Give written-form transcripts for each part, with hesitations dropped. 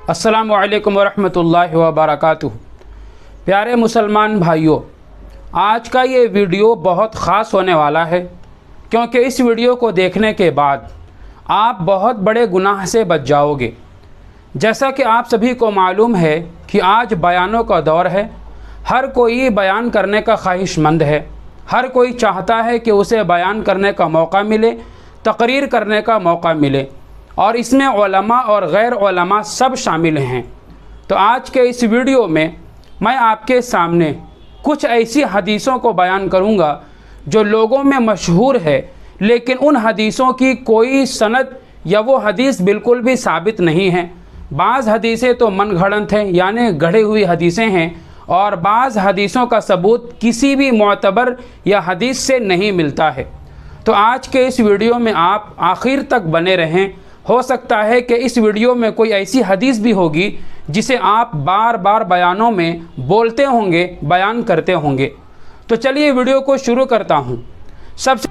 अस्सलामु अलैकुम वरहमतुल्लाहि वबरकातुहू। प्यारे मुसलमान भाइयों, आज का ये वीडियो बहुत ख़ास होने वाला है, क्योंकि इस वीडियो को देखने के बाद आप बहुत बड़े गुनाह से बच जाओगे। जैसा कि आप सभी को मालूम है कि आज बयानों का दौर है, हर कोई बयान करने का ख्वाहिशमंद है, हर कोई चाहता है कि उसे बयान करने का मौका मिले, तकरीर करने का मौका मिले, और इसमें उलमा और गैर उलमा सब शामिल हैं। तो आज के इस वीडियो में मैं आपके सामने कुछ ऐसी हदीसों को बयान करूंगा जो लोगों में मशहूर है, लेकिन उन हदीसों की कोई सनद या वो हदीस बिल्कुल भी साबित नहीं है। बाज़ हदीसें तो मनगढ़ंत हैं, यानी गढ़ी हुई हदीसें हैं, और बाज़ हदीसों का सबूत किसी भी मोतबर या हदीस से नहीं मिलता है। तो आज के इस वीडियो में आप आखिर तक बने रहें। हो सकता है कि इस वीडियो में कोई ऐसी हदीस भी होगी जिसे आप बार बार बयानों में बोलते होंगे, बयान करते होंगे। तो चलिए वीडियो को शुरू करता हूँ। सबसे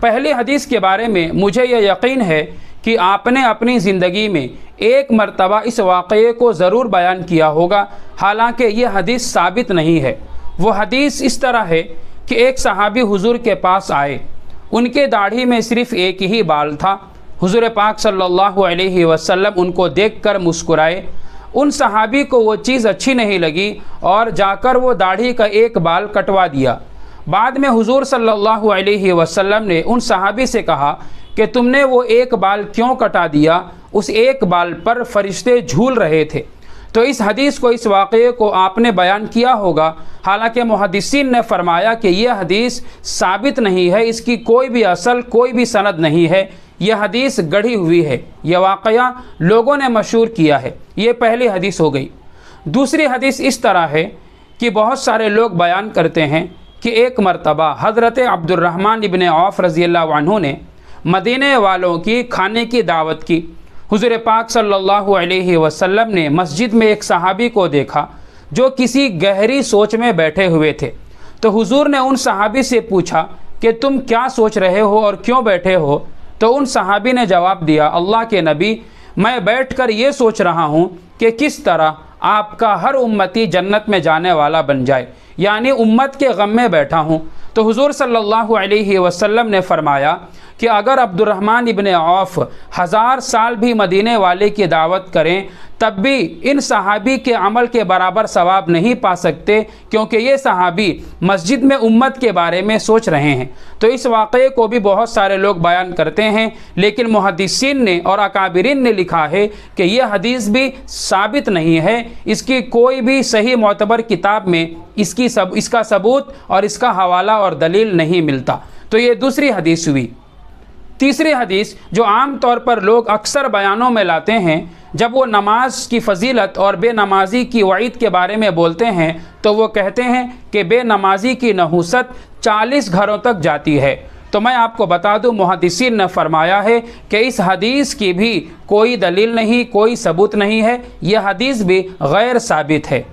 पहली हदीस के बारे में मुझे यह यकीन है कि आपने अपनी ज़िंदगी में एक मरतबा इस वाक़ये को ज़रूर बयान किया होगा, हालांकि यह हदीस साबित नहीं है। वो हदीस इस तरह है कि एक सहाबी हुजूर के पास आए, उनके दाढ़ी में सिर्फ़ एक ही बाल था। हुजूर पाक सल्लल्लाहु अलैहि वसल्लम उनको देखकर मुस्कुराए। उन सहाबी को वो चीज़ अच्छी नहीं लगी और जाकर वो दाढ़ी का एक बाल कटवा दिया। बाद में हुजूर सल्लल्लाहु अलैहि वसल्लम ने उन सहाबी से कहा कि तुमने वो एक बाल क्यों कटा दिया? उस एक बाल पर फरिश्ते झूल रहे थे। तो इस हदीस को, इस वाक़ये को आपने बयान किया होगा, हालांकि मुहद्दिसीन ने फरमाया कि यह हदीस साबित नहीं है, इसकी कोई भी असल, कोई भी सनद नहीं है, यह हदीस गढ़ी हुई है, यह वाक़या लोगों ने मशहूर किया है। ये पहली हदीस हो गई। दूसरी हदीस इस तरह है कि बहुत सारे लोग बयान करते हैं कि एक मरतबा हज़रत अब्दुर्रहमान इब्न औफ़ रज़ियल्लाहु अन्हु ने मदीने वालों की खाने की दावत की। हुज़ूर पाक सल्लल्लाहु अलैहि वसल्लम ने मस्जिद में एक सहाबी को देखा जो किसी गहरी सोच में बैठे हुए थे। तो हुजूर ने उन सहाबी से पूछा कि तुम क्या सोच रहे हो और क्यों बैठे हो? तो उन सहाबी ने जवाब दिया, अल्लाह के नबी, मैं बैठकर ये सोच रहा हूँ कि किस तरह आपका हर उम्मती जन्नत में जाने वाला बन जाए, यानी उम्मत के गम में बैठा हूँ। तो हुजूर सल्लल्लाहु अलैहि वसल्लम ने फरमाया कि अगर अब्दुर्रहमान इब्न औफ़ 1000 साल भी मदीने वाले की दावत करें, तब भी इन सहाबी के अमल के बराबर सवाब नहीं पा सकते, क्योंकि ये सहाबी मस्जिद में उम्मत के बारे में सोच रहे हैं। तो इस वाक़ये को भी बहुत सारे लोग बयान करते हैं, लेकिन मुहद्दिसीन ने और अकाबिरीन ने लिखा है कि यह हदीस भी साबित नहीं है, इसकी कोई भी सही मोतबर किताब में इसका सबूत और इसका हवाला और दलील नहीं मिलता। तो ये दूसरी हदीस हुई। तीसरी हदीस जो आम तौर पर लोग अक्सर बयानों में लाते हैं, जब वो नमाज की फजीलत और बेनमाजी की वईद के बारे में बोलते हैं, तो वो कहते हैं कि बेनमाजी की नहूसत 40 घरों तक जाती है। तो मैं आपको बता दूं, मुहद्दिसीन ने फरमाया है कि इस हदीस की भी कोई दलील नहीं, कोई सबूत नहीं है, यह हदीस भी गैर साबित है।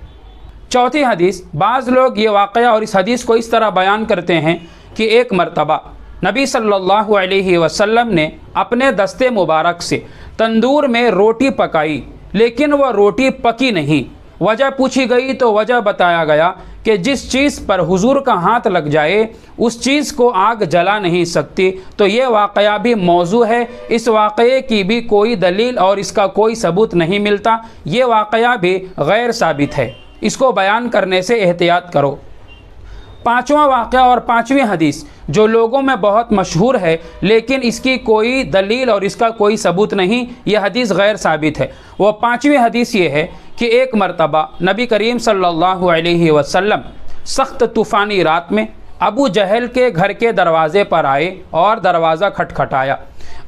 चौथी हदीस, बाज़ लोग ये वाक़या और इस हदीस को इस तरह बयान करते हैं कि एक मरतबा नबी सल्लल्लाहु अलैहि वसल्लम ने अपने दस्ते मुबारक से तंदूर में रोटी पकाई, लेकिन वह रोटी पकी नहीं। वजह पूछी गई तो वजह बताया गया कि जिस चीज़ पर हुजूर का हाथ लग जाए उस चीज़ को आग जला नहीं सकती। तो ये वाक़या भी मौजू है, इस वाक़ये की भी कोई दलील और इसका कोई सबूत नहीं मिलता, ये वाक़या भी गैर साबित है, इसको बयान करने से एहतियात करो। पांचवा वाक़या और पांचवी हदीस जो लोगों में बहुत मशहूर है, लेकिन इसकी कोई दलील और इसका कोई सबूत नहीं, यह हदीस गैर साबित है। वो पांचवी हदीस ये है कि एक मरतबा नबी करीम सल्लल्लाहु अलैहि वसल्लम सख्त तूफ़ानी रात में अबू जहल के घर के दरवाज़े पर आए और दरवाज़ा खटखटाया।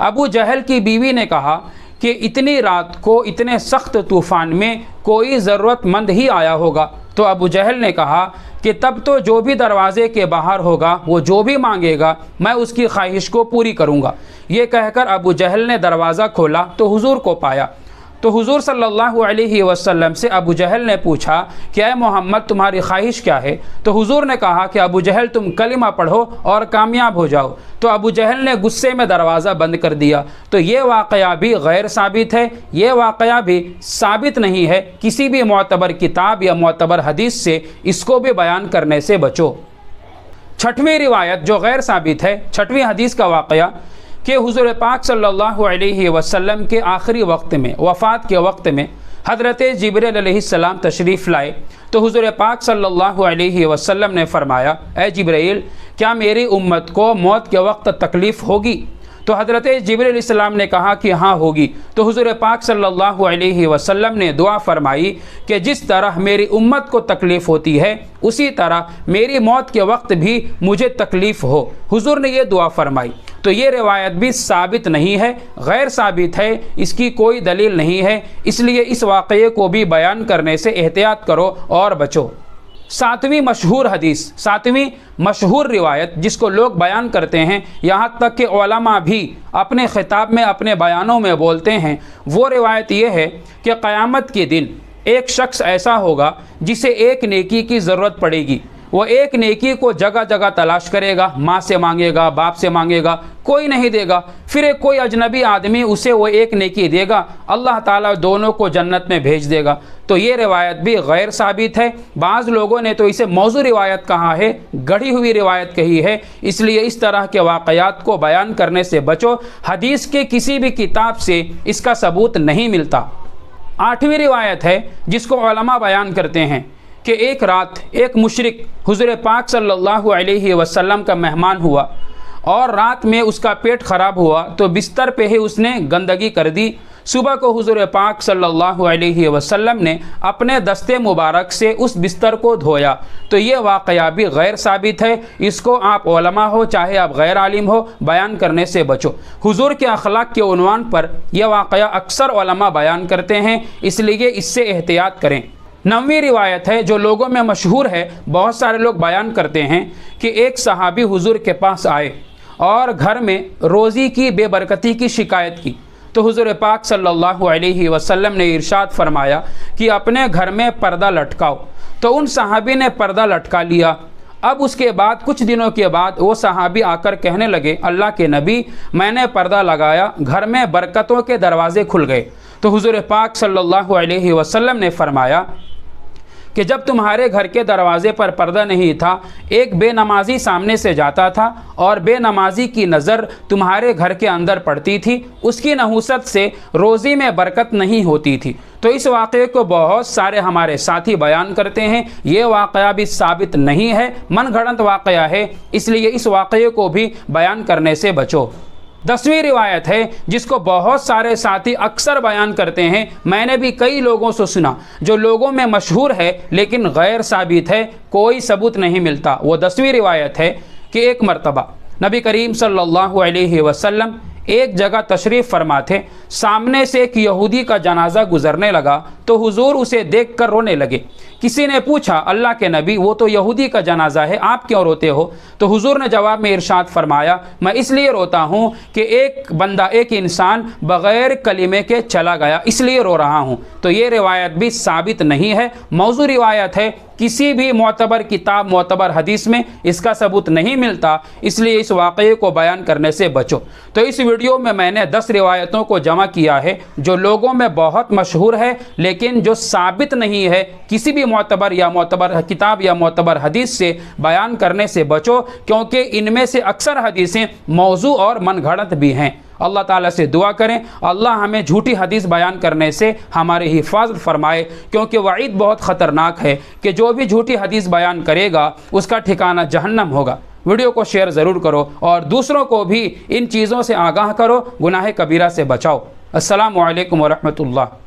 अबू जहल की बीवी ने कहा कि इतनी रात को इतने सख्त तूफ़ान में कोई ज़रूरतमंद ही आया होगा। तो अबू जहल ने कहा कि तब तो जो भी दरवाज़े के बाहर होगा, वो जो भी मांगेगा, मैं उसकी ख्वाहिश को पूरी करूँगा। ये कहकर अबू जहल ने दरवाज़ा खोला तो हुजूर को पाया। تو حضور صلی اللہ علیہ وسلم سے ابو جہل نے پوچھا کہ اے محمد تمہاری خواہش کیا ہے؟ تو حضور نے کہا کہ ابو جہل تم کلمہ پڑھو اور کامیاب ہو جاؤ۔ تو ابو جہل نے غصے میں دروازہ بند کر دیا۔ تو یہ واقعہ بھی غیر ثابت ہے، یہ واقعہ بھی ثابت نہیں ہے، کسی بھی معتبر کتاب یا معتبر حدیث سے اس کو بھی بیان کرنے سے بچو۔ چھٹویں روایت جو غیر ثابت ہے، چھٹویں حدیث کا واقعہ کہ حضور پاک صلی اللہ علیہ وسلم کے آخری وقت میں، وفات کے وقت میں حضرت جبریل علیہ السلام تشریف لائے تو حضور پاک صلی اللہ علیہ وسلم نے فرمایا اے جبریل کیا میری امت کو موت کے وقت تکلیف ہوگی؟ تو حضرت جبریل علیہ السلام نے کہا کہ ہاں ہوگی۔ تو حضور پاک صلی اللہ علیہ وسلم نے دعا فرمائی کہ جس طرح میری امت کو تکلیف ہوتی ہے اسی طرح میری موت کے وقت بھی مجھے تکلیف ہو۔ حضور نے یہ دعا فرمائی۔ تو یہ روایت بھی ثابت نہیں ہے، غیر ثابت ہے، اس کی کوئی دلیل نہیں ہے، اس لیے اس واقعے کو بھی بیان کرنے سے احتیاط کرو اور بچو۔ ساتویں مشہور حدیث، ساتویں مشہور روایت جس کو لوگ بیان کرتے ہیں، یہاں تک کہ علماء بھی اپنے خطاب میں اپنے بیانوں میں بولتے ہیں، وہ روایت یہ ہے کہ قیامت کے دن ایک شخص ایسا ہوگا جسے ایک نیکی کی ضرورت پڑے گی، وہ ایک نیکی کو جگہ جگہ تلاش کرے گا، ماں سے مانگے گا، باپ سے مانگے گا، کوئی نہیں دے گا، پھر ایک کوئی اجنبی آدمی اسے وہ ایک نیکی دے گا، اللہ تعالیٰ دونوں کو جنت میں بھیج دے گا۔ تو یہ روایت بھی غیر ثابت ہے، بعض لوگوں نے تو اسے موضوع روایت کہا ہے، گڑھی ہوئی روایت کہی ہے، اس لیے اس طرح کے واقعات کو بیان کرنے سے بچو، حدیث کے کسی بھی کتاب سے اس کا ثبوت نہیں ملتا۔ آٹھویں روایت ہے جس کو علماء بیان کرتے ہیں کہ ایک رات ایک مشرک حضور پاک صلی اللہ علیہ وسلم کا مہمان ہوا اور رات میں اس کا پیٹ خراب ہوا تو بستر پہ ہی اس نے گندگی کر دی۔ صبح کو حضور پاک صلی اللہ علیہ وسلم نے اپنے دستے مبارک سے اس بستر کو دھویا۔ تو یہ واقعہ بھی غیر ثابت ہے، اس کو آپ علماء ہو چاہے آپ غیر عالم ہو بیان کرنے سے بچو۔ حضور کے اخلاق کے عنوان پر یہ واقعہ اکثر علماء بیان کرتے ہیں، اس لیے اس سے احتیاط کریں۔ نویں روایت ہے جو لوگوں میں مشہور ہے، بہت سارے لوگ بیان کرتے ہیں کہ ایک صحابی حضور کے پاس آئے اور گھر میں روزی کی بے برکتی کی شکایت کی۔ تو حضور پاک صلی اللہ علیہ وسلم نے ارشاد فرمایا کہ اپنے گھر میں پردہ لٹکاؤ۔ تو ان صحابی نے پردہ لٹکا لیا۔ اب اس کے بعد کچھ دنوں کے بعد وہ صحابی آ کر کہنے لگے اللہ کے نبی میں نے پردہ لگایا، گھر میں برکتوں کے دروازے کھل گئے۔ تو حضور پاک صلی اللہ علیہ وسلم نے فرمایا کہ جب تمہارے گھر کے دروازے پر پردہ نہیں تھا، ایک بے نمازی سامنے سے جاتا تھا اور بے نمازی کی نظر تمہارے گھر کے اندر پڑتی تھی، اس کی نحوست سے روزی میں برکت نہیں ہوتی تھی۔ تو اس واقعے کو بہت سارے ہمارے ساتھی بیان کرتے ہیں، یہ واقعہ بھی ثابت نہیں ہے، من گھڑنت واقعہ ہے، اس لیے اس واقعے کو بھی بیان کرنے سے بچو۔ 10ویں روایت ہے جس کو بہت سارے ساتھی اکثر بیان کرتے ہیں، میں نے بھی کئی لوگوں سے سنا، جو لوگوں میں مشہور ہے لیکن غیر ثابت ہے، کوئی ثبوت نہیں ملتا۔ وہ 10ویں روایت ہے کہ ایک مرتبہ نبی کریم صلی اللہ علیہ وسلم ایک جگہ تشریف فرما تھے، سامنے سے ایک یہودی کا جنازہ گزرنے لگا تو حضور اسے دیکھ کر رونے لگے۔ کسی نے پوچھا اللہ کے نبی وہ تو یہودی کا جنازہ ہے، آپ کیوں روتے ہو؟ تو حضور نے جواب میں ارشاد فرمایا میں اس لیے روتا ہوں کہ ایک بندہ، ایک انسان بغیر کلمے کے چلا گیا، اس لیے رو رہا ہوں۔ تو یہ روایت بھی ثابت نہیں ہے، موضوع روایت ہے، کسی بھی معتبر کتاب، معتبر حدیث میں اس کا ثبوت نہیں ملتا، اس لیے اس واقعے کو بیان کرنے سے بچو۔ تو اس ویڈیو میں نے 10 روایتوں کو جمع کیا ہے جو لوگوں میں بہت مشہور ہے لیکن جو ثابت نہیں ہے، کسی بھی معتبر یا معتبر کتاب یا معتبر حدیث سے بیان کرنے سے بچو، کیونکہ ان میں سے اکثر حدیثیں موضوع اور من گھڑت بھی ہیں۔ اللہ تعالیٰ سے دعا کریں اللہ ہمیں جھوٹی حدیث بیان کرنے سے ہمارے حفاظت فرمائے، کیونکہ وعید بہت خطرناک ہے کہ جو بھی جھوٹی حدیث بیان کرے گا اس کا ٹھکانہ جہنم ہوگا۔ ویڈیو کو شیئر ضرور کرو اور دوسروں کو بھی ان چیزوں سے آگاہ کرو، گناہ کبیرہ سے بچاؤ۔ السلام علیکم ورحمۃ اللہ۔